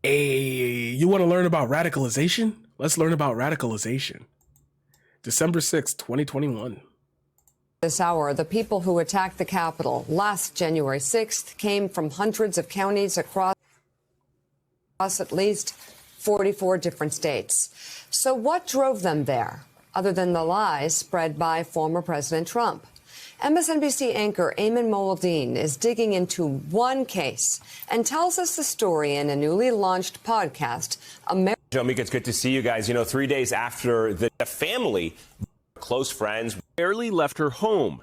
Hey, you want to learn about radicalization? Let's learn about radicalization. December 6th, 2021. This hour, the people who attacked the Capitol last January 6th came from hundreds of counties across at least 44 different states. So what drove them there, other than the lies spread by former President Trump? MSNBC anchor Eamon Moldeen is digging into one case and tells us the story in a newly launched podcast, Joe Mika, it's good to see you guys. You know, 3 days after the family, close friends, barely left her home.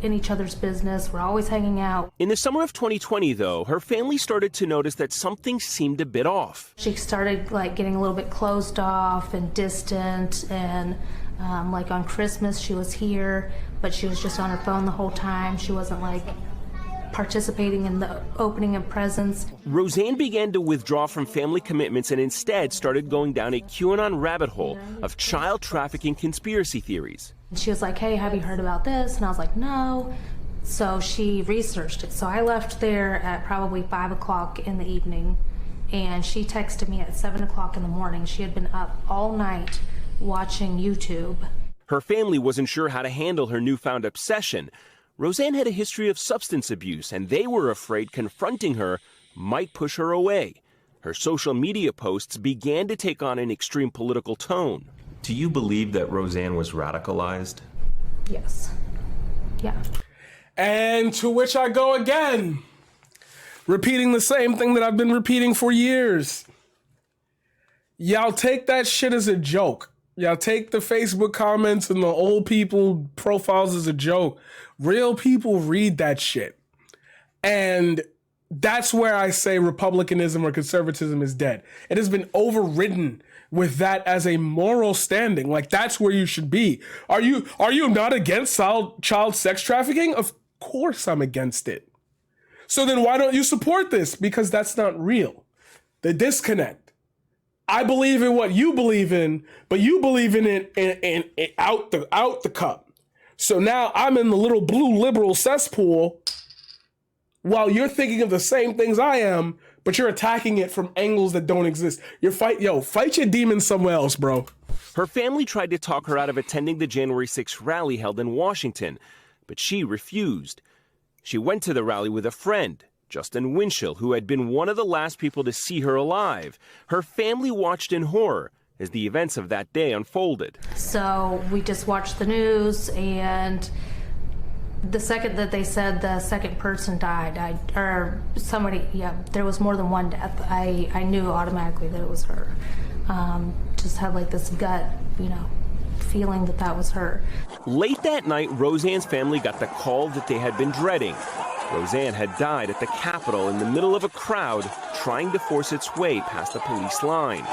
In each other's business, we're always hanging out. In the summer of 2020, though, her family started to notice that something seemed a bit off. She started getting a little bit closed off and distant, and like on Christmas she was here, but she was just on her phone the whole time. She wasn't participating in the opening of presents. Roseanne began to withdraw from family commitments and instead started going down a QAnon rabbit hole of child trafficking conspiracy theories. She was like, hey, have you heard about this? And I was like, no. So she researched it. So I left there at probably 5 o'clock in the evening, and she texted me at 7 o'clock in the morning. She had been up all night watching YouTube. Her family wasn't sure how to handle her newfound obsession. Roseanne had a history of substance abuse, and they were afraid confronting her might push her away. Her social media posts began to take on an extreme political tone. Do you believe that Roseanne was radicalized? Yes. Yeah. And to which I go again, repeating the same thing that I've been repeating for years. Y'all take that shit as a joke. Y'all take the Facebook comments and the old people profiles as a joke. Real people read that shit. And that's where I say republicanism or conservatism is dead. It has been overridden with that as a moral standing. Like, that's where you should be. Are you not against child sex trafficking? Of course I'm against it. So then why don't you support this? Because that's not real. The disconnect. I believe in what you believe in, but you believe in it in out the cup. So now I'm in the little blue liberal cesspool while you're thinking of the same things I am, but you're attacking it from angles that don't exist. Fight your demons somewhere else, bro. Her family tried to talk her out of attending the January 6th rally held in Washington, but she refused. She went to the rally with a friend, Justin Winchell, who had been one of the last people to see her alive. Her family watched in horror as the events of that day unfolded. So we just watched the news, and the second that they said the second person died, there was more than one death, I knew automatically that it was her. Just had this gut, feeling that was her. Late that night, Roseanne's family got the call that they had been dreading. Roseanne had died at the Capitol in the middle of a crowd trying to force its way past the police line.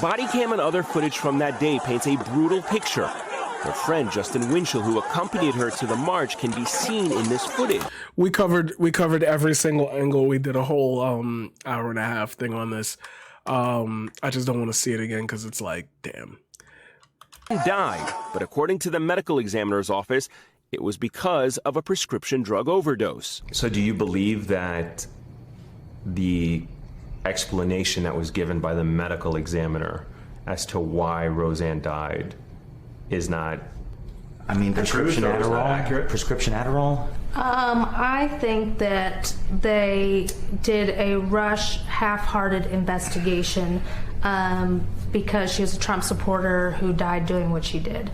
Body cam and other footage from that day paints a brutal picture. Her friend Justin Winchell, who accompanied her to the march, can be seen in this footage. We covered every single angle. We did a whole hour and a half thing on this. I just don't want to see it again because it's damn. Died, but according to the medical examiner's office, it was because of a prescription drug overdose. So do you believe that the explanation that was given by the medical examiner as to why Roseanne died is not prescription Adderall? Prescription Adderall? I think that they did a rush, half-hearted investigation because she was a Trump supporter who died doing what she did.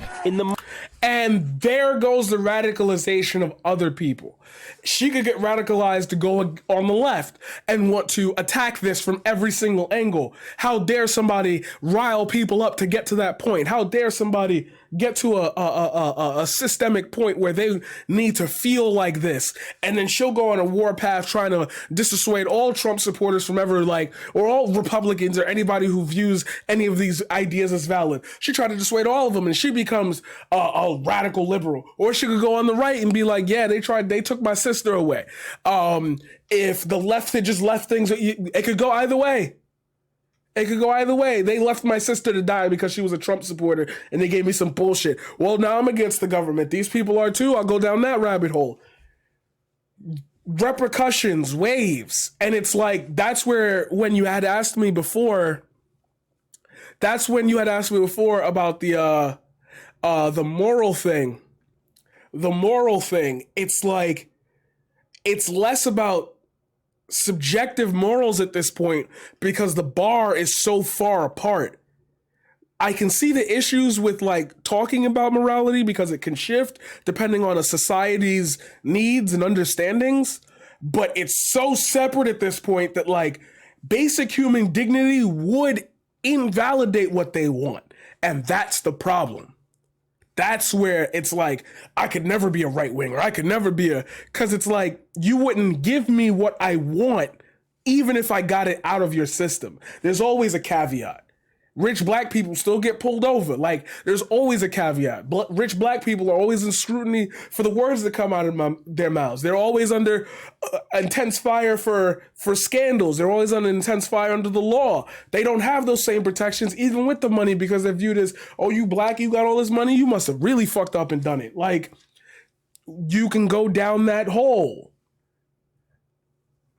And there goes the radicalization of other people. She could get radicalized to go on the left and want to attack this from every single angle. How dare somebody rile people up to get to that point? How dare somebody get to a systemic point where they need to feel like this? And then she'll go on a warpath trying to dissuade all Trump supporters from ever or all Republicans or anybody who views any of these ideas as valid. She tried to dissuade all of them, and she becomes a radical liberal. Or she could go on the right and be like, yeah, they took my sister away. If the left had just left things, it could go either way. It could go either way. They left my sister to die because she was a Trump supporter and they gave me some bullshit. Well, now I'm against the government. These people are too. I'll go down that rabbit hole. repercussions, waves. And it's like, that's where, when you had asked me before, about the moral thing. The moral thing, it's like, it's less about subjective morals at this point because the bar is so far apart. I can see the issues with like talking about morality because it can shift depending on a society's needs and understandings, but it's so separate at this point that like basic human dignity would invalidate what they want. And that's the problem. That's where it's like, I could never be a right winger. I could never be because it's like, you wouldn't give me what I want, even if I got it out of your system. There's always a caveat. Rich black people still get pulled over. Like, there's always a caveat. Rich black people are always in scrutiny for the words that come out of their mouths. They're always under intense fire for scandals. They're always under intense fire under the law. They don't have those same protections, even with the money, because they're viewed as, oh, you black, you got all this money, you must have really fucked up and done it. Like, you can go down that hole.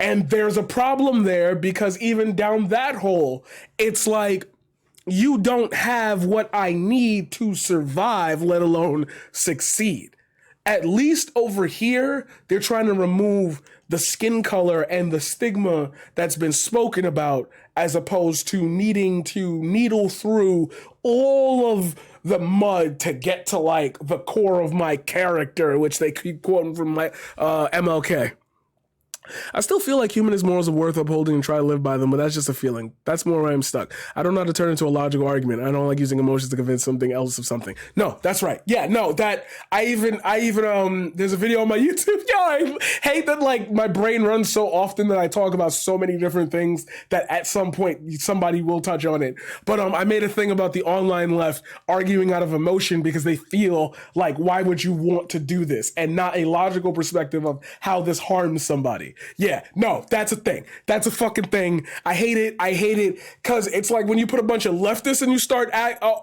And there's a problem there because even down that hole, it's like, you don't have what I need to survive, let alone succeed. At least over here, they're trying to remove the skin color and the stigma that's been spoken about, as opposed to needing to needle through all of the mud to get to like the core of my character, which they keep quoting from my MLK. I still feel like humanist morals are worth upholding and try to live by them, but that's just a feeling. That's more where I'm stuck. I don't know how to turn into a logical argument. I don't like using emotions to convince something else of something. No, that's right. Yeah, no, that I even there's a video on my YouTube. Yo, I hate that like my brain runs so often that I talk about so many different things that at some point somebody will touch on it. But I made a thing about the online left arguing out of emotion because they feel like, why would you want to do this? And not a logical perspective of how this harms somebody. Yeah, no, that's a thing. That's a fucking thing. I hate it. I hate it because it's like when you put a bunch of leftists and you start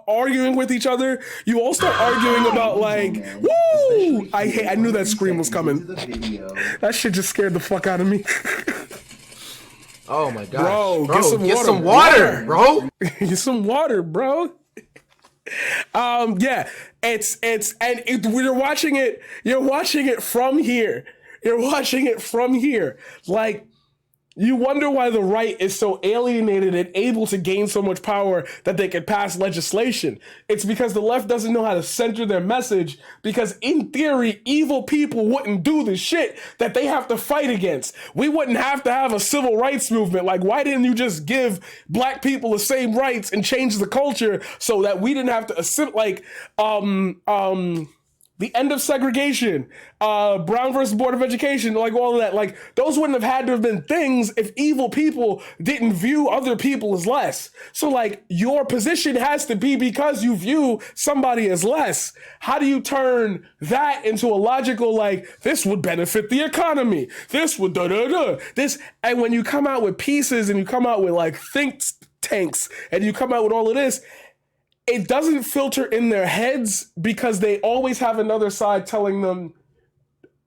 arguing with each other, you all start arguing about like, woo! I knew that scream was coming. That shit just scared the fuck out of me. Oh my god, bro, get some water, bro. Get some water, bro. Yeah, you're watching it from here. You're watching it from here. Like, you wonder why the right is so alienated and able to gain so much power that they can pass legislation. It's because the left doesn't know how to center their message, because in theory, evil people wouldn't do the shit that they have to fight against. We wouldn't have to have a civil rights movement. Like, why didn't you just give black people the same rights and change the culture so that we didn't have to assimilate, the end of segregation, Brown versus Board of Education, like all of that. Like, those wouldn't have had to have been things if evil people didn't view other people as less. So, like, your position has to be because you view somebody as less. How do you turn that into a logical, like, this would benefit the economy, this would this, and when you come out with pieces and you come out with, like, think tanks and you come out with all of this, it doesn't filter in their heads because they always have another side telling them,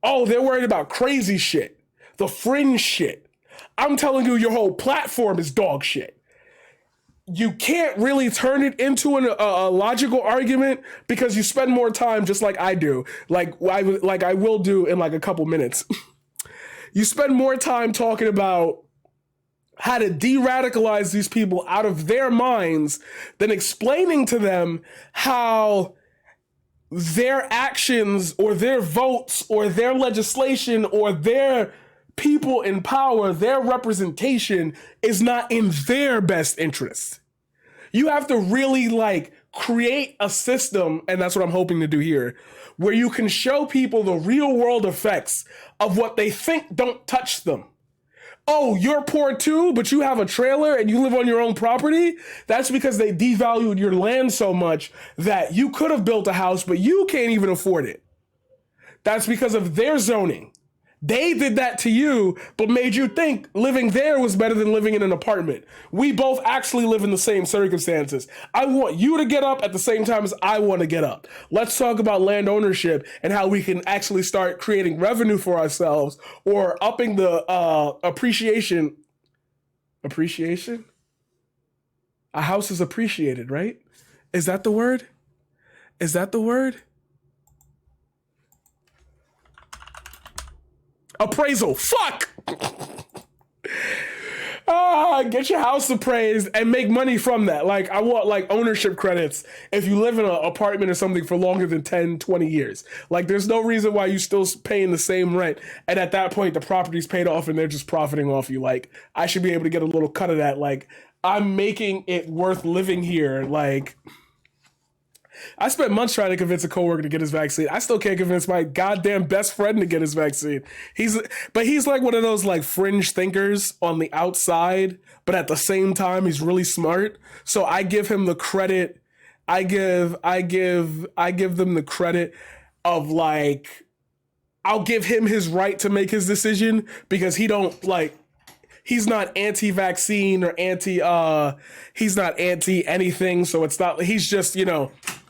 oh, they're worried about crazy shit, the fringe shit. I'm telling you, your whole platform is dog shit. You can't really turn it into a logical argument because you spend more time, just like I do, like I will do in like a couple minutes. You spend more time talking about how to de-radicalize these people out of their minds than explaining to them how their actions or their votes or their legislation or their people in power, their representation is not in their best interest. You have to really like create a system, and that's what I'm hoping to do here, where you can show people the real world effects of what they think don't touch them. Oh, you're poor too, but you have a trailer and you live on your own property? That's because they devalued your land so much that you could have built a house, but you can't even afford it. That's because of their zoning. They did that to you, but made you think living there was better than living in an apartment. We both actually live in the same circumstances. I want you to get up at the same time as I want to get up. Let's talk about land ownership and how we can actually start creating revenue for ourselves or upping the appreciation. Appreciation? A house is appreciated, right? Is that the word? Is that the word? Appraisal. Fuck! Get your house appraised and make money from that. Like, I want, like, ownership credits if you live in an apartment or something for longer than 10, 20 years. Like, there's no reason why you're still paying the same rent. And at that point, the property's paid off and they're just profiting off you. Like, I should be able to get a little cut of that. Like, I'm making it worth living here. Like, I spent months trying to convince a coworker to get his vaccine. I still can't convince my goddamn best friend to get his vaccine. He's like one of those like fringe thinkers on the outside, but at the same time he's really smart. So I give him the credit. I give them the credit of like, I'll give him his right to make his decision because he's not anti-vaccine or he's not anti anything. So it's not, he's just,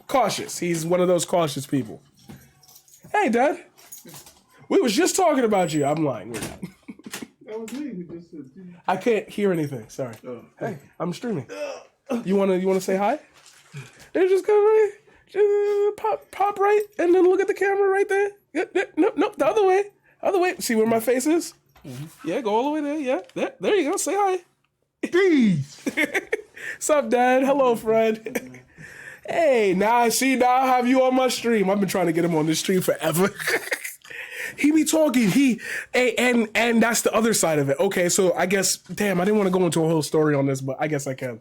cautious. He's one of those cautious people. Hey, Dad. We was just talking about you. I'm lying. We're not. That was me. I can't hear anything. Sorry. Oh. Hey, I'm streaming. You wanna say hi? They're just go right. Just pop right, and then look at the camera right there. No, the other way. Other way. See where my face is? Mm-hmm. Yeah, go all the way there. Yeah, there you go. Say hi. Peace. What's up, Dad? Hello, Fred. Hey, now I have you on my stream. I've been trying to get him on this stream forever. He be talking. And that's the other side of it. Okay, so I guess, damn, I didn't want to go into a whole story on this, but I guess I can.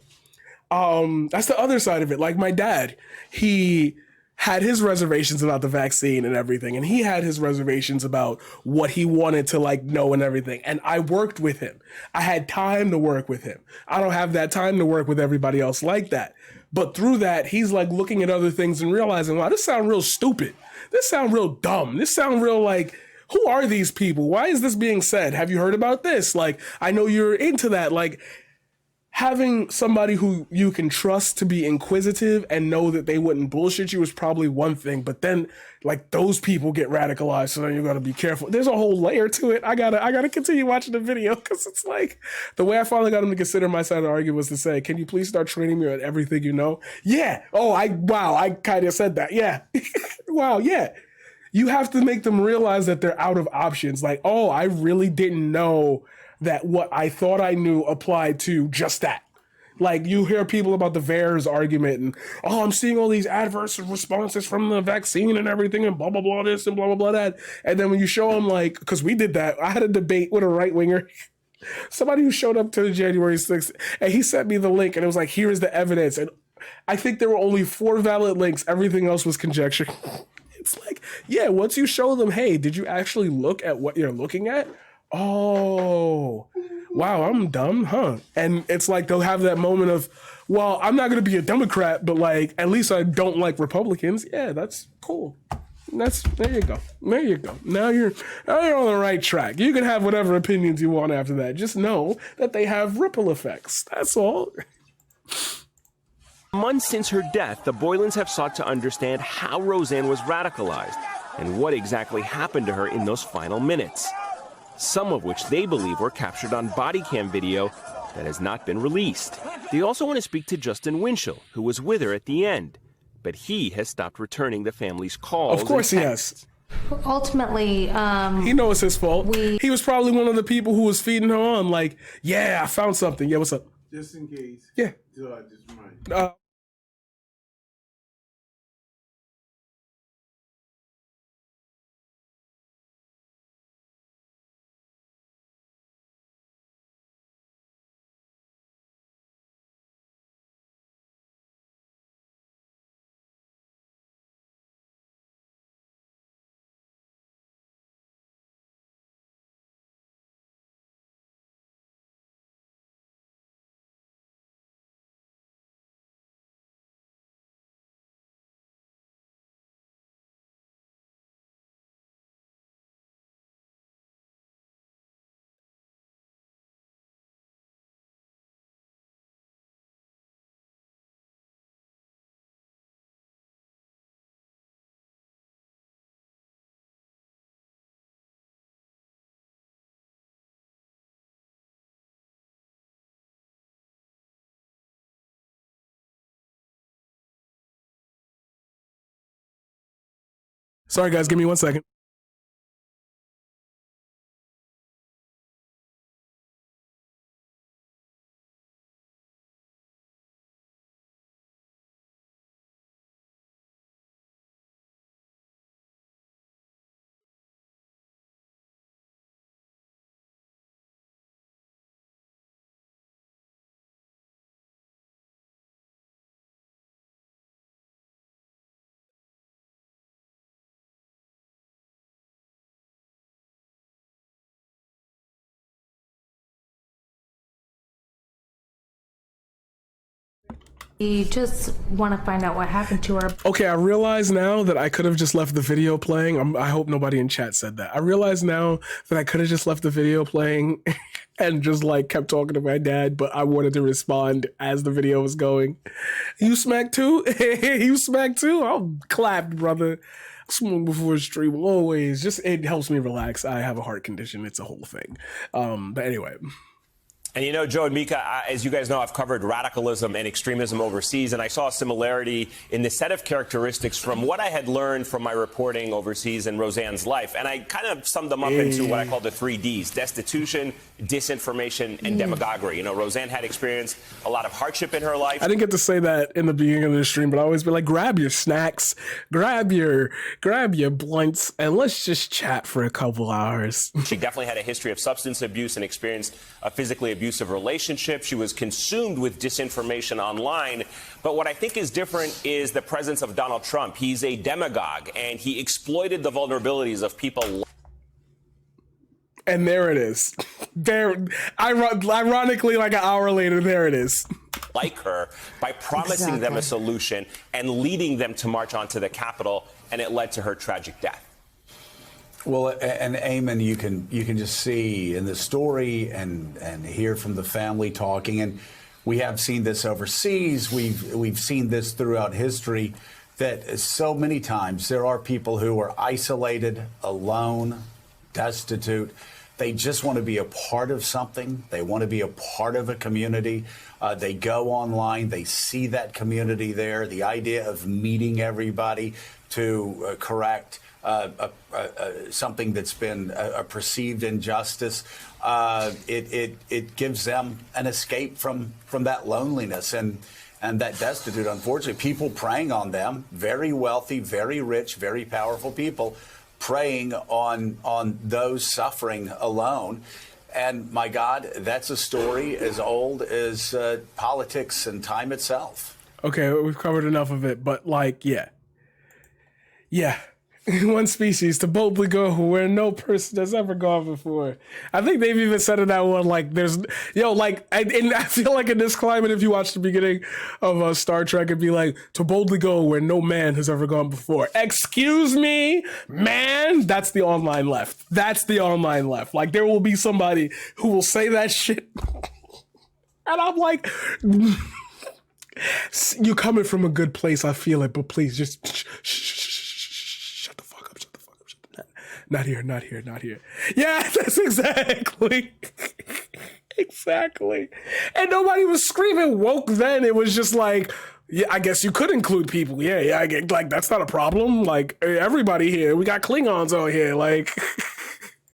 That's the other side of it. Like my dad, he had his reservations about the vaccine and everything, and he had his reservations about what he wanted to like know and everything. And I worked with him. I had time to work with him. I don't have that time to work with everybody else like that. But through that, he's like looking at other things and realizing, wow, this sound real stupid. This sound real dumb. This sound real like, who are these people? Why is this being said? Have you heard about this? Like, I know you're into that. Like, having somebody who you can trust to be inquisitive and know that they wouldn't bullshit you is probably one thing. But then, like, those people get radicalized, so then you gotta be careful. There's a whole layer to it. I gotta continue watching the video because it's like the way I finally got him to consider my side of the argument was to say, "Can you please start training me on everything you know?" Yeah. Oh, I kind of said that. Yeah. Wow. Yeah. You have to make them realize that they're out of options. Like, oh, I really didn't know that what I thought I knew applied to just that. Like, you hear people about the VAERS argument and, oh, I'm seeing all these adverse responses from the vaccine and everything and blah, blah, blah, this and blah, blah, blah, that. And then when you show them, like, because we did that, I had a debate with a right-winger, somebody who showed up to January 6th, and he sent me the link, and it was like, here is the evidence. And I think there were only 4 valid links. Everything else was conjecture. It's like, yeah, once you show them, hey, did you actually look at what you're looking at? Oh, wow, I'm dumb, huh? And it's like they'll have that moment of, well, I'm not going to be a Democrat, but like, at least I don't like Republicans. Yeah, that's cool. There you go. There you go. Now you're on the right track. You can have whatever opinions you want after that. Just know that they have ripple effects. That's all. Months since her death, the Boylans have sought to understand how Roseanne was radicalized and what exactly happened to her in those final minutes, some of which they believe were captured on body cam video that has not been released. They also want to speak to Justin Winchell, who was with her at the end, but he has stopped returning the family's calls. Of course he has. Ultimately, he knows it's his fault. He was probably one of the people who was feeding her on, like, yeah, I found something. Yeah, what's up? Just in case. Yeah. So I just might. Sorry, guys. Give me 1 second. We just want to find out what happened to her. Okay, I realize now that I could have just left the video playing. I hope nobody in chat said that. I realize now that I could have just left the video playing and just like kept talking to my dad, but I wanted to respond as the video was going. You smacked too? You smacked too? I'll clap, brother. Smoke before stream, always. Just, it helps me relax. I have a heart condition. It's a whole thing. But anyway. And you know, Joe and Mika, as you guys know, I've covered radicalism and extremism overseas, and I saw a similarity in the set of characteristics from what I had learned from my reporting overseas in Roseanne's life. And I kind of summed them up into what I call the 3 Ds: destitution, disinformation, and demagoguery. You know, Roseanne had experienced a lot of hardship in her life. I didn't get to say that in the beginning of the stream, but I always be like, grab your snacks, grab your blunts, and let's just chat for a couple hours. She definitely had a history of substance abuse and experienced a physically abusive relationship. She was consumed with disinformation online. But what I think is different is the presence of Donald Trump. He's a demagogue, and he exploited the vulnerabilities of people. And there it is. There, ironically, like an hour later, there it is. Like her, by promising them a solution and leading them to march onto the Capitol, and it led to her tragic death. Well, and Eamon, you can just see in the story and hear from the family talking, and we have seen this overseas. We've seen this throughout history, that so many times there are people who are isolated, alone, destitute. They just want to be a part of something. They want to be a part of a community. They go online. They see that community there. The idea of meeting everybody to correct something that's been a perceived injustice, it gives them an escape from that loneliness and that destitute. Unfortunately, people preying on them, very wealthy, very rich, very powerful people, preying on those suffering alone. And my God, that's a story as old as politics and time itself. Okay, we've covered enough of it, but like, yeah. One species to boldly go where no person has ever gone before. I think they've even said in that one, like, there's, and I feel like in this climate, if you watch the beginning of Star Trek, it'd be like, to boldly go where no man has ever gone before. Excuse me, man? That's the online left. That's the online left. Like, there will be somebody who will say that shit. And I'm like, you're coming from a good place, I feel it, but please just shut the fuck up. Not here. Yeah, that's exactly. And nobody was screaming woke then. It was just like, yeah, I guess you could include people. Yeah, I get, like, that's not a problem. Like, everybody here, we got Klingons out here. Like,